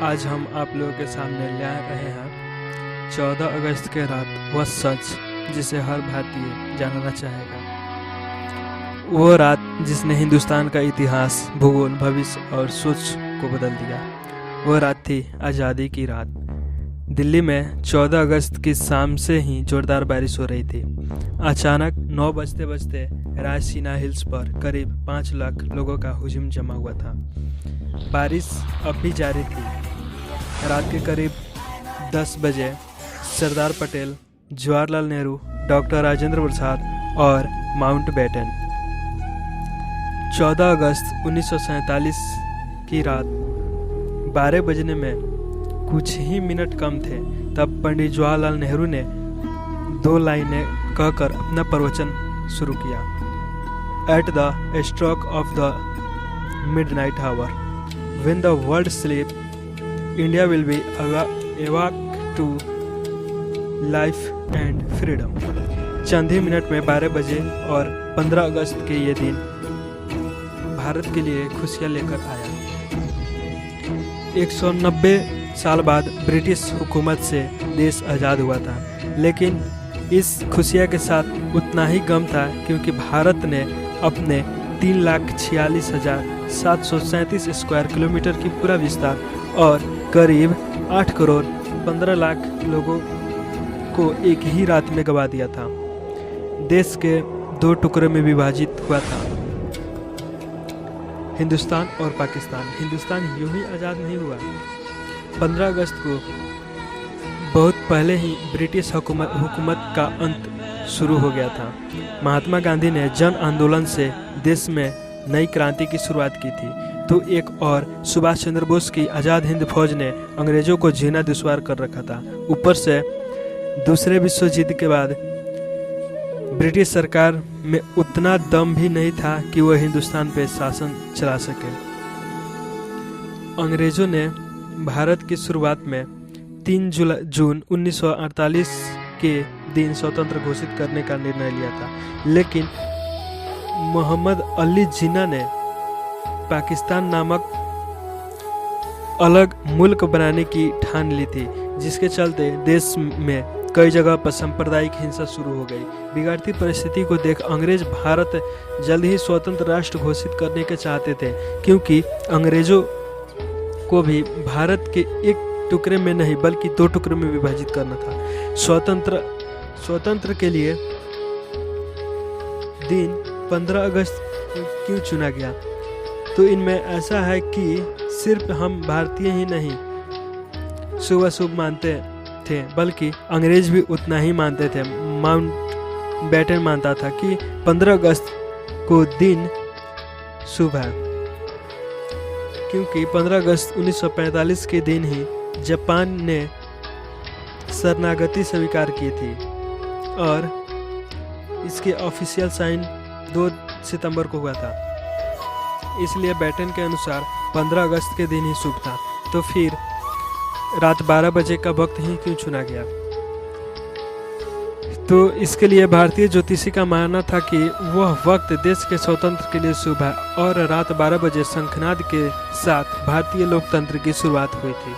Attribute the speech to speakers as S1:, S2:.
S1: आज हम आप लोगों के सामने ले आ रहे हैं 14 अगस्त के रात वह सच जिसे हर भारतीय जानना चाहेगा। वो रात जिसने हिंदुस्तान का इतिहास, भूगोल, भविष्य और सोच को बदल दिया। वो रात थी आज़ादी की रात। दिल्ली में 14 अगस्त की शाम से ही जोरदार बारिश हो रही थी। अचानक 9 बजते बजते रायसीना हिल्स पर करीब 5 लाख लोगों का हुजूम जमा हुआ था। बारिश अब भी जारी थी। रात के करीब 10 बजे सरदार पटेल, जवाहरलाल नेहरू, डॉक्टर राजेंद्र प्रसाद और माउंटबेटन 14 अगस्त 1947 की रात 12 बजने में कुछ ही मिनट कम थे तब पंडित जवाहरलाल नेहरू ने 2 लाइनें कहकर अपना प्रवचन शुरू किया। At the stroke of the midnight hour, when the world sleep, India will be awake to life and freedom. चंद ही मिनट में 12 बजे और 15 अगस्त के ये दिन भारत के लिए खुशियां लेकर आया। 190 साल बाद ब्रिटिश हुकूमत से देश आज़ाद हुआ था, लेकिन इस खुशियाँ के साथ उतना ही गम था क्योंकि भारत ने अपने 3,46,737 स्क्वायर किलोमीटर की पूरा विस्तार और करीब 8 करोड़ 15 लाख लोगों को एक ही रात में गंवा दिया था। देश के 2 टुकड़ों में विभाजित हुआ था, हिंदुस्तान और पाकिस्तान। हिंदुस्तान यूं ही आज़ाद नहीं हुआ। 15 अगस्त को बहुत पहले ही ब्रिटिश हुकूमत का अंत शुरू हो गया था। महात्मा गांधी ने जन आंदोलन से देश में नई क्रांति की शुरुआत की थी, तो एक और सुभाष चंद्र बोस की आज़ाद हिंद फौज ने अंग्रेजों को जीना दुश्वार कर रखा था। ऊपर से दूसरे विश्व युद्ध के बाद ब्रिटिश सरकार में उतना दम भी नहीं था कि वह हिंदुस्तान पर शासन चला सके। अंग्रेजों ने भारत की शुरुआत में 3 जून 1948 के दिन स्वतंत्र घोषित करने का निर्णय लिया था, लेकिन मोहम्मद अली जिन्ना ने पाकिस्तान नामक अलग मुल्क बनाने की ठान ली थी, जिसके चलते देश में कई जगह पर सांप्रदायिक हिंसा शुरू हो गई। बिगड़ती परिस्थिति को देख अंग्रेज भारत जल्द ही स्वतंत्र राष्ट्र घोषित करने के चाहते थे, क्योंकि अंग्रेजों को भी भारत के एक टुकड़े में नहीं बल्कि 2 टुकड़े में विभाजित करना था। स्वतंत्र के लिए दिन 15 अगस्त क्यों चुना गया? तो इनमें ऐसा है कि सिर्फ हम भारतीय ही नहीं शुभ मानते थे, बल्कि अंग्रेज भी उतना ही मानते थे। माउंटबेटन मानता था कि 15 अगस्त को दिन शुभ है, क्योंकि 15 अगस्त 1945 के दिन ही जापान ने शरणागति स्वीकार की थी और इसके ऑफिशियल साइन 2 सितंबर को हुआ था। इसलिए बेटन के अनुसार 15 अगस्त के दिन ही शुभ था। तो फिर रात 12 बजे का वक्त ही क्यों चुना गया? तो इसके लिए भारतीय ज्योतिषी का मानना था कि वह वक्त देश के स्वतंत्र के लिए शुभ है और रात 12 बजे शंखनाद के साथ भारतीय लोकतंत्र की शुरुआत हुई थी।